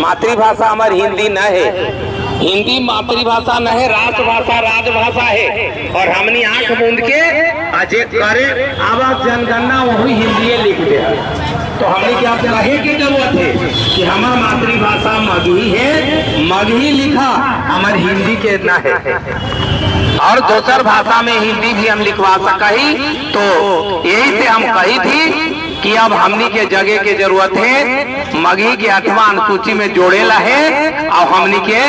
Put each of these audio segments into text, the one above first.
मातृभाषा हमारी हिंदी न है। हिंदी मातृभाषा न है, राष्ट्रभाषा राजभाषा है। और हमने आंख मूंद के अजय करे आवाज जनगणना वही हिंदी लिख दे। तो हमने क्या कहे की जरूरत है कि हमारी मातृभाषा मगही है, मगही लिखा हमारी हिंदी के न है। और दूसर भाषा में हिंदी भी हम लिखवा सकी। तो यही से हम कही थी कि अब हमनी के जगह के जरूरत है, मगही के 8वां अनुसूची में जोड़ेला है। और हमनी के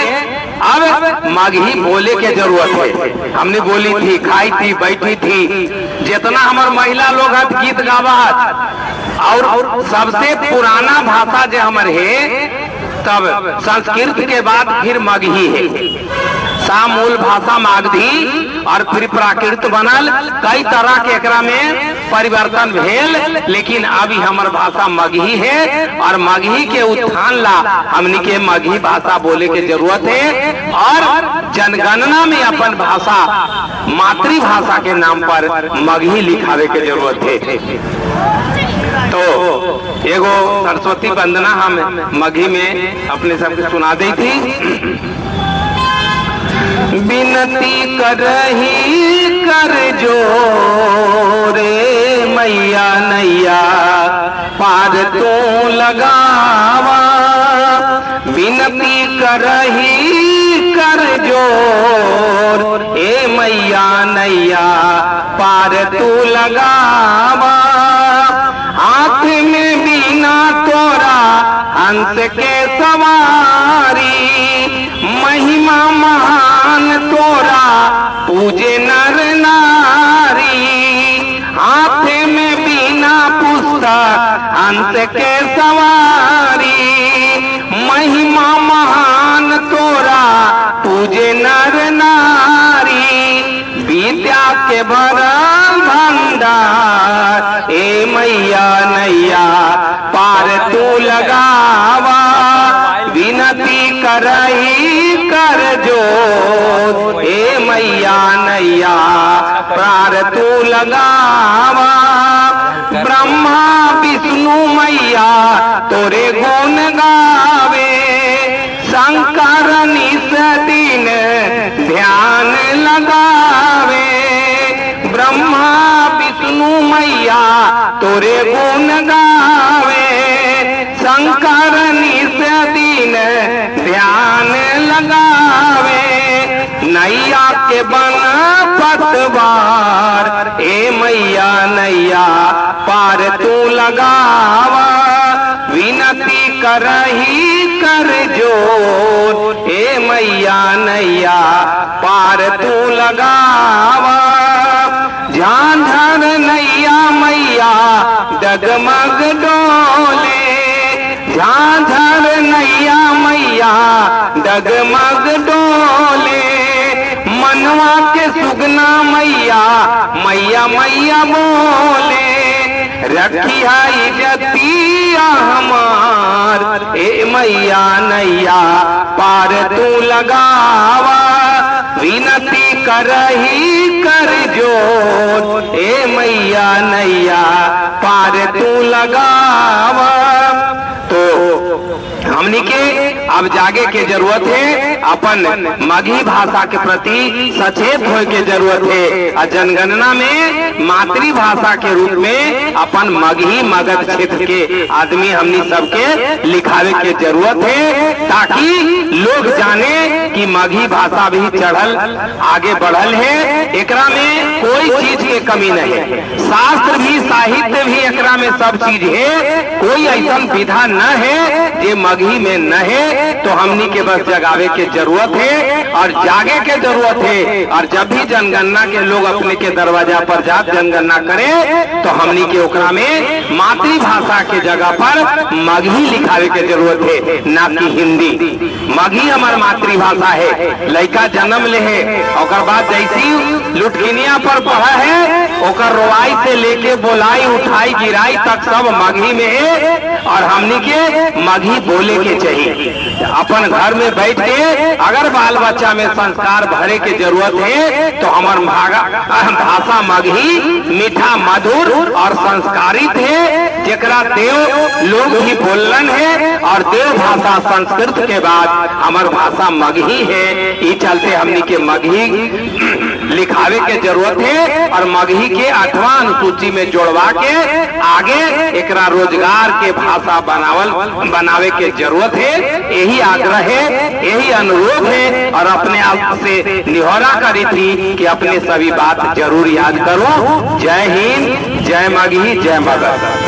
अब मगही बोले के जरूरत है। हमने बोली थी, खाई थी, बैठी थी, जितना हमार महिला लोग गीत गावत। और सबसे पुराना भाषा जो हमारे है, तब संस्कृत के बाद फिर मगही है। सामूल भाषा मागधी और फिर प्राकृत बनल, कई तरह के एकरा में परिवर्तन भेल। लेकिन अभी हमार भाषा मगही है और मगही के उत्थान ला हमनी के मगही भाषा बोले के जरूरत है। और जनगणना में अपन भाषा मातृभाषा के नाम पर मगही लिखावे के जरूरत है। तो एगो सरस्वती वंदना हम मगही में अपने सबके सुना दी थी। विनती करही कर जोरे मैया नैया पार तो लगावा। विनती करही कर जोर ए मैया नैया पार तू लगावा। हाथ में बीना तोरा हंस के सवारी, महिमा महान तोरा पूजे नर नारी। हाथ में बीना पुस्तक हंस के सवारी, महिमा महान तोरा पूजे नर नारी। विद्या के भरल भंडार ए मैया नैया पार तू लगावा। विनती करही कर जो ए मैया नैया पार तू लगावा। ब्रह्मा विष्णु मैया तोरे गुण गावे, शंकर निस दिन ध्यान लगावे। ब्रह्मा विष्णु मैया तोरे गुण गावे, शंकर निस दिन ध्यान लगावे। नैया के बन पतवार ए मैया नैया पार तू लगावा। विनती करही कर जोर ए मैया नैया पार तू लगावा। झांझर नैया मैया डगमग डोले, झांझर नैया मैया डगमग डोले। मनवा के सुगना मैया मैया मैया बोले, रखी है इज्जतिया हमार ए मैया नैया पार तू लगावा। विनती करही कर जोर ए मैया नैया पार तू लगावा। तो हमनी के अब जागे के जरूरत है, अपन मगही भाषा के प्रति सचेत होए के जरूरत है। और जनगणना में मातृभाषा के रूप में अपन मगही मगध क्षेत्र के आदमी हमनी सबके लिखावे के जरूरत है, ताकि लोग जाने कि मगही भाषा भी चढ़ल आगे बढ़ल है। एकरा में कोई चीज के कमी नहीं है, शास्त्र भी साहित्य भी एकरा में सब चीज है। कोई ऐसा विधा न है जे मगही में न है। तो हमनी के बस जगावे के जरूरत है और जागे के जरूरत है। और जब भी जनगणना के लोग अपने के दरवाजा पर जात जनगणना करे, तो हमनी के ओकरा में मातृभाषा के जगह पर मगही लिखावे के जरूरत है, ना कि हिंदी। मगही हमार मातृभाषा है। लड़का जन्म ले है, और बाद जैसी लुटकिनिया पर पढ़ा है, ओकर रोवाई से लेके बोलाई उठाई गिराई तक सब मगही में है। और हमनी के मगही बोले के चाहिए। अपन घर में बैठ के अगर बाल बच्चा में संस्कार भरे के जरूरत है, तो हमार भाषा मगही मीठा मधुर और संस्कारित है। जेकरा देव लोग ही बोलन है और देव भाषा संस्कृत के बाद हमार भाषा मगही है। ये चलते हमनी के मगही लिखावे के जरूरत है और मगही के 8वां अनुसूची में जोड़वा के आगे एकरा रोजगार के भाषा बनावे के जरूरत है। यही आग्रह है, यही अनुरोध है और अपने आप से निहोरा करी थी कि अपने सभी बात जरूर याद करो। जय हिंद, जय मगही, जय मगध।